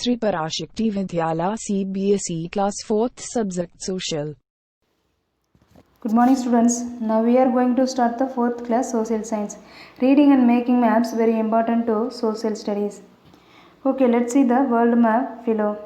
Sri Parashakti Vidyala CBSE Class 4th Subject Social. Good morning students. Now we are going to start the 4th class social science. Reading and making maps very important to social studies. Okay, let's see the world map below.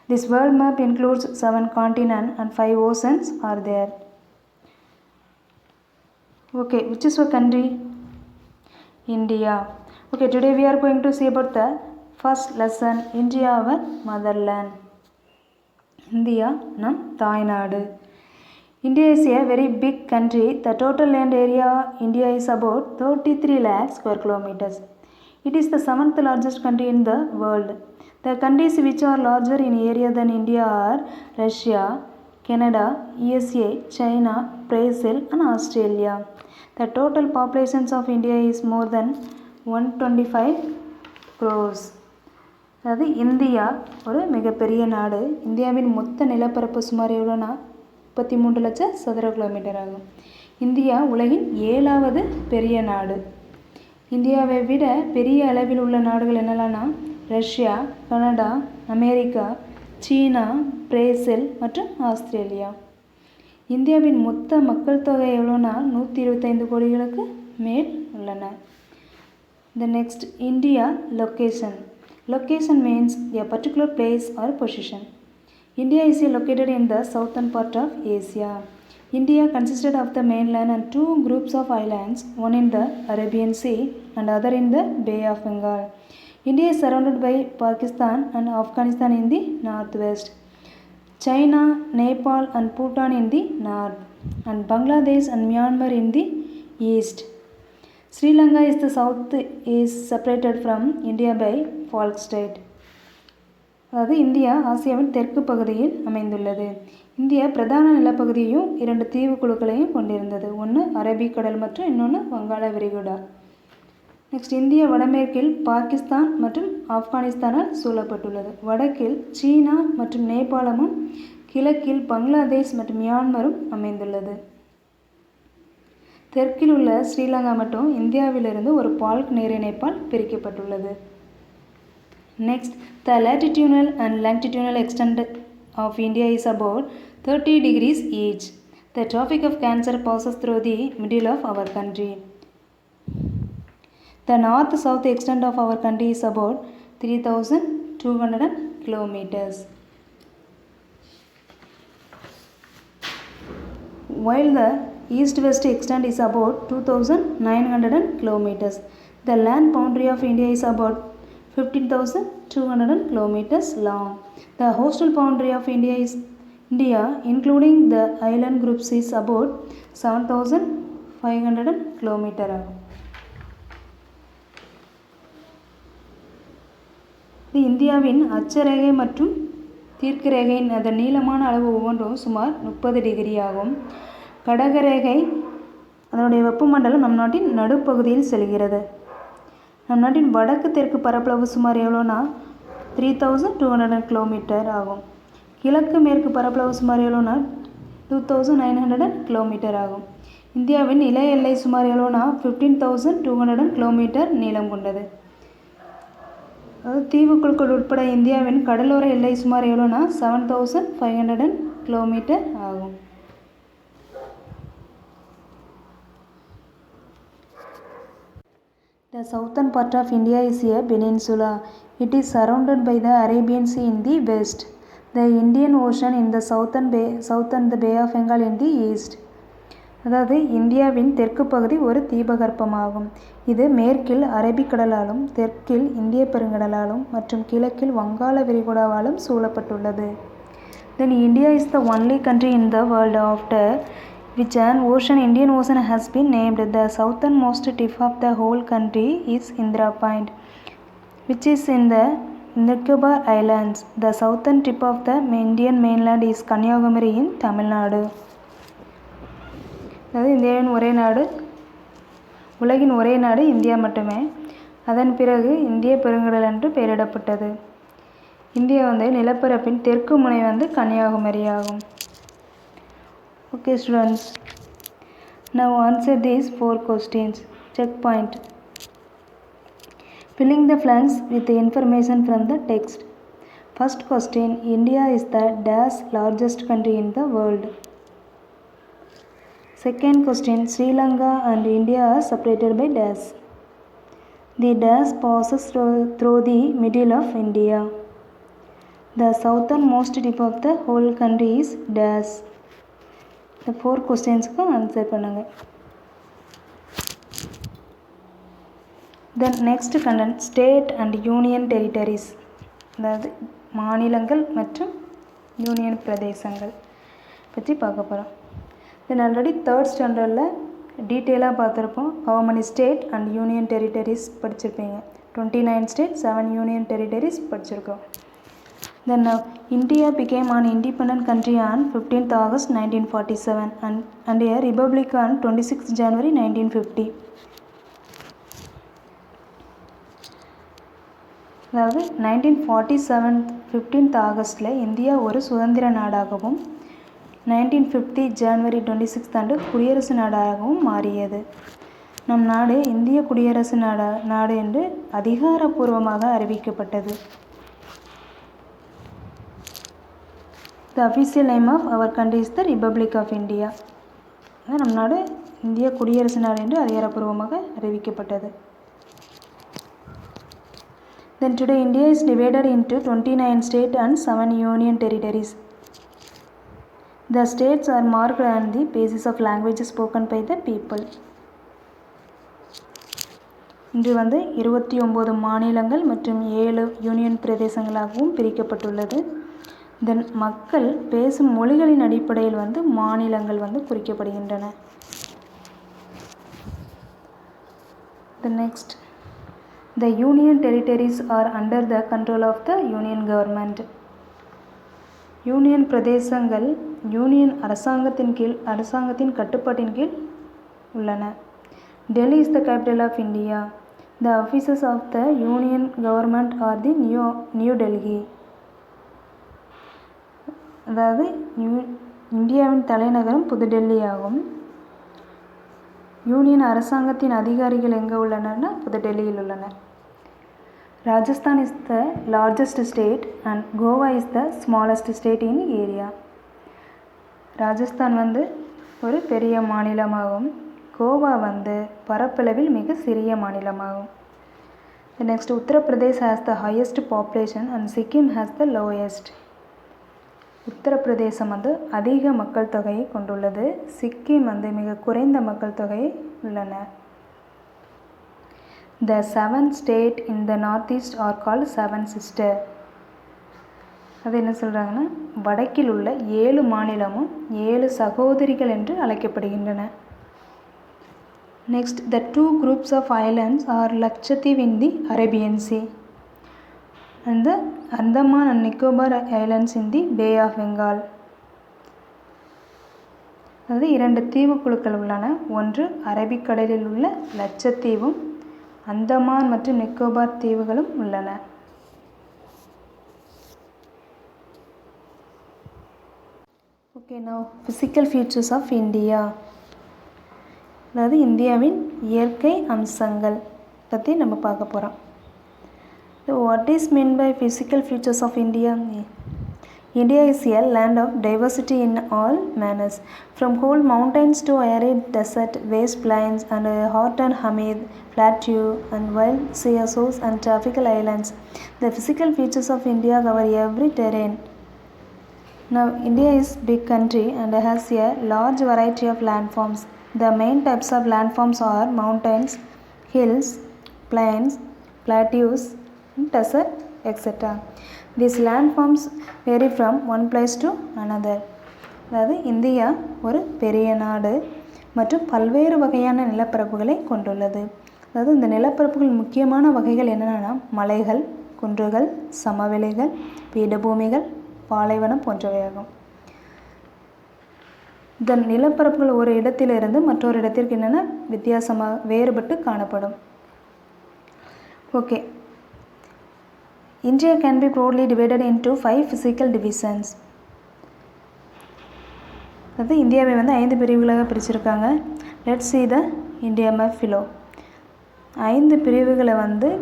This world map includes 7 continents and 5 oceans are there. Okay, which is your country? India. Okay, today we are going to see about the first lesson, India our motherland. India nam Thainadu. India is a very big country. The total land area India is about 33 lakh square kilometers. It is the 7th largest country in the world. The countries which are larger in area than India are Russia, Canada, USA, China, Brazil and Australia. The total populations of India is more than 125 crores. அதாவது India ஒரு மிகப்பெரிய நாடு. இந்தியாவின் மொத்த நிலப்பரப்பு சுமார் எவ்வளோனா 33 லட்சம் சதுர கிலோமீட்டர் ஆகும். இந்தியா உலகின் 7வது பெரிய நாடு. இந்தியாவை விட பெரிய அளவில் உள்ள நாடுகள் என்னெல்லாம்னா ரஷ்யா, கனடா, அமெரிக்கா, சீனா, பிரேசில் மற்றும் ஆஸ்திரேலியா. இந்தியாவின் மொத்த மக்கள் தொகை எவ்வளோனா 125 கோடிகளுக்கு மேல் உள்ளன. The next, India location. Location means a particular place or position. India is located in the southern part of Asia. India consisted of the mainland and 2 groups of islands, one in the Arabian Sea and other in the Bay of Bengal. India is surrounded by Pakistan and Afghanistan in the northwest, China, Nepal and Bhutan in the north, and Bangladesh and Myanmar in the east. Sri Lanka is the south is separated from India by Falk Strait. அதாவது India ஆசியாவின் தெற்கு பகுதியில் அமைந்துள்ளது. India பிரதான நிலப்பகுதியையும் 2 தீவுக்குழுக்களையும் கொண்டிருந்தது. ஒன்று அரபிக்கடல் மற்றும் இன்னொன்று வங்காள விரிகுடா. நெக்ஸ்ட், இந்தியா வடமேற்கில் பாகிஸ்தான் மற்றும் ஆப்கானிஸ்தானால் சூழப்பட்டுள்ளது. வடக்கில் சீனா மற்றும் நேபாளமும் கிழக்கில் பங்களாதேஷ் மற்றும் மியான்மரும் அமைந்துள்ளது. தெற்கில் உள்ள ஸ்ரீலங்கா மற்றும் இந்தியாவிலிருந்து ஒரு பால்க் நீரிணைப்பால் பிரிக்கப்பட்டுள்ளது. Next, the latitudinal and longitudinal extent of India is about 30 degrees each. The Tropic of Cancer passes through the middle of our country. The north-south extent of our country is about 3,200 kilometers. While the east-west extent is about 2,900 kilometers. The land boundary of India is about 15,200 kilometers long. The coastal boundary of India including the island groups is about 7,500 kilometers. இந்தியாவின் அச்சரேகை மற்றும் தீர்க்கரேகையின் அதன் நீளமான அளவு ஒவ்வொன்றும் சுமார் 30 degree ஆகும். கடகரேகை அதனுடைய வெப்பமண்டலம் நம் நாட்டின் நடுப்பகுதியில் செல்கிறது. நம் நாட்டின் வடக்கு தெற்கு பரப்பளவு சுமார் எவ்வளோனா 3,200 கிலோமீட்டர் ஆகும். கிழக்கு மேற்கு பரப்பளவு சுமார் எவ்வளோனா 2,900 கிலோமீட்டர் ஆகும். இந்தியாவின் நில எல்லை சுமார் எவ்வளோனா 15,200 கிலோமீட்டர் நீளம் கொண்டது. அதாவது தீவுக்குழுக்கள் உட்பட இந்தியாவின் கடலோர எல்லை சுமார் எவ்வளோனா 7,500 கிலோமீட்டர் ஆகும். The southern part of India is a peninsula. It is surrounded by the Arabian Sea in the west, the Indian Ocean in the south and the Bay of Bengal in the east. அதாவது இந்தியாவின் தெற்கு பகுதி ஒரு தீபகற்பமாகும். இது மேற்கில் அரபிக்கடலாலும் தெற்கில் இந்திய பெருங்கடலாலும் மற்றும் கிழக்கில் வங்காள விரிகுடாவாலும் சூழப்பட்டுள்ளது. Then India is the only country in the world after which an Indian Ocean has been named. The southernmost tip of the whole country is Indira Point, which is in the Nicobar Islands. The southern tip of the Indian mainland is Kanyakumari in Tamil Nadu. அதாவது இந்தியாவின் ஒரே நாடு, உலகின் ஒரே நாடு India மட்டுமே. அதன் பிறகு இந்திய பெருங்கடல் என்று பெயரிடப்பட்டது. இந்தியா நிலப்பரப்பின் தெற்கு முனை கன்னியாகுமரி ஆகும். Okay students, now answer these 4 questions. Check point. Filling the blanks with the information from the text. First question, India is the dash largest country in the world. Second question, Sri Lanka and India are separated by dash. The dash passes through the middle of India. The southernmost tip of the whole country is dash. The 4 questions ku answer பண்ணுங்க. Then next content, state and union territories, அதாவது மாநிலங்கள் மற்றும் union பிரதேசங்கள் பற்றி பார்க்க போகிறோம். தென் already 3rd ஸ்டாண்டர்டில் டீட்டெயிலாக பார்த்துருப்போம். how many state and union territories படிச்சிருப்பீங்க. 29 state 7 union territories படிச்சிருக்கோம். Then India became an independent country on 15th August 1947 and a republic on 26th January 1950. அதாவது 1947 15th ஆகஸ்டில் இந்தியா ஒரு சுதந்திர நாடாகவும் 1950 ஜனவரி 26th அன்று குடியரசு நாடாகவும் மாறியது. நம் நாடு இந்திய குடியரசு நாடு என்று அதிகாரப்பூர்வமாக அறிவிக்கப்பட்டது. The official name of our country is the Republic of India. நம் நாடு இந்திய குடியரசு நாடு என்று அதிகாரப்பூர்வமாக அறிவிக்கப்பட்டது. Then today India is divided into 29 states and 7 union territories. The states are marked on the basis of languages spoken by the people. இன்று 29 மாநிலங்கள் மற்றும் 7 யூனியன் பிரதேசங்களாகவும் பிரிக்கப்பட்டுள்ளது. தென் மக்கள் பேசும் மொழிகளின் அடிப்படையில் மாநிலங்கள் குறிக்கப்படுகின்றன. The next, the union territories are under the control of the union government. Union பிரதேசங்கள் யூனியன் அரசாங்கத்தின் கட்டுப்பாட்டின் கீழ் உள்ளன. Delhi is the capital of India. The offices of the union government are the New Delhi. அதாவது இந்தியாவின் தலைநகரம் புதுடெல்லி ஆகும். Union அரசாங்கத்தின் அதிகாரிகள் எங்கே உள்ளனர்னா புதுடெல்லியில் உள்ளனர். Rajasthan is the largest state and Goa is the smallest state in area. Rajasthan ஒரு பெரிய மாநிலமாகும். கோவா பரப்பளவில் மிக சிறிய மாநிலமாகும். Next, Uttar Pradesh has the highest population and Sikkim has the lowest. உத்தரப்பிரதேசம் அதிக மக்கள் தொகையை கொண்டுள்ளது. சிக்கிம் மிக குறைந்த மக்கள் தொகை உள்ளன. The 7 states in the northeast are called 7 sisters. அது என்ன சொல்கிறாங்கன்னா, வடக்கில் உள்ள 7 மாநிலமும் 7 சகோதரிகள் என்று அழைக்கப்படுகின்றன. Next, the 2 groups of islands are Lakshadweep in the Arabian Sea and the Andaman and Nicobar Islands in the Bay of Bengal. அதாவது 2 தீவுக்குழுக்கள் உள்ளன. ஒன்று அரபிக்கடலில் உள்ள லட்சத்தீவும் அந்தமான் மற்றும் நிக்கோபார் தீவுகளும் உள்ளன. Okay, now physical features of India. அதாவது இந்தியாவின் இயற்கை அம்சங்கள் பற்றி நம்ம பார்க்க போகிறோம். So what is meant by physical features of India? India is a land of diversity in all manners, from cold mountains to arid desert, wastelands and hot and humid plateau and wild seashores and tropical islands. The physical features of India cover every terrain. Now, India is a big country and has a large variety of landforms. The main types of landforms are mountains, hills, plains, plateaus, desert, etc. These landforms vary from one place to another. அதாவது India ஒரு பெரிய நாடு மற்றும் பல்வேறு வகையான நிலப்பரப்புகளை கொண்டுள்ளது. அதாவது இந்த நிலப்பரப்புகள் முக்கியமான வகைகள் என்னென்னா மலைகள், குன்றுகள், சமவெளிகள், பீடபூமிகள், பாலைவனம் போன்றவையாகும். இந்த நிலப்பரப்புகள் ஒரு இடத்திலிருந்து மற்றொரு இடத்திற்கு என்னென்னா வித்தியாசமாக வேறுபட்டு காணப்படும். Okay, India can be broadly divided into 5 physical divisions. அதாவது இந்தியாவை 5 பிரிவுகளாக பிரிச்சிருக்காங்க. Let's see the India map below. 5 பிரிவுகளை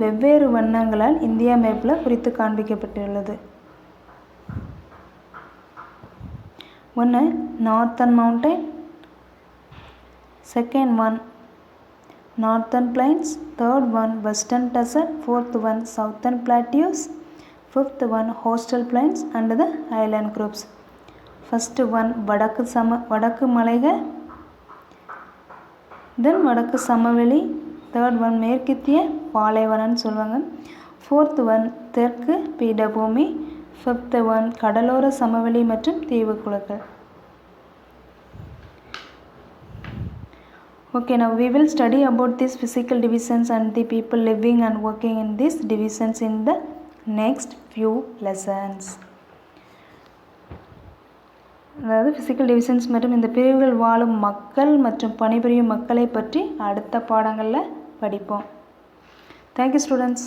வெவ்வேறு வண்ணங்களால் இந்தியா மேப்பில் குறித்து காண்பிக்கப்பட்டுள்ளது. ஒன்று northern mountain, second one northern plains, third one western desert, fourth one southern plateaus, fifth one coastal plains and the island groups. First one வடக்கு மலைகள், தென் வடக்கு சமவெளி, தேர்ட் ஒன் மேற்கத்திய பாலைவனம்னு சொல்லுவாங்க, ஃபோர்த் ஒன் தெற்கு பீடபூமி, ஃபிஃப்த் ஒன் கடலோர சமவெளி மற்றும் தீவுக்குழுக்கள். Okay, now we will study about these physical divisions and the people living and working in these divisions in the next few lessons. அதாவது ஃபிசிக்கல் டிவிஷன்ஸ் மற்றும் இந்த பிரிவுகள் வாழும் மக்கள் மற்றும் பணிபுரியும் மக்களை பற்றி அடுத்த பாடங்களில் படிப்போம். Thank you students.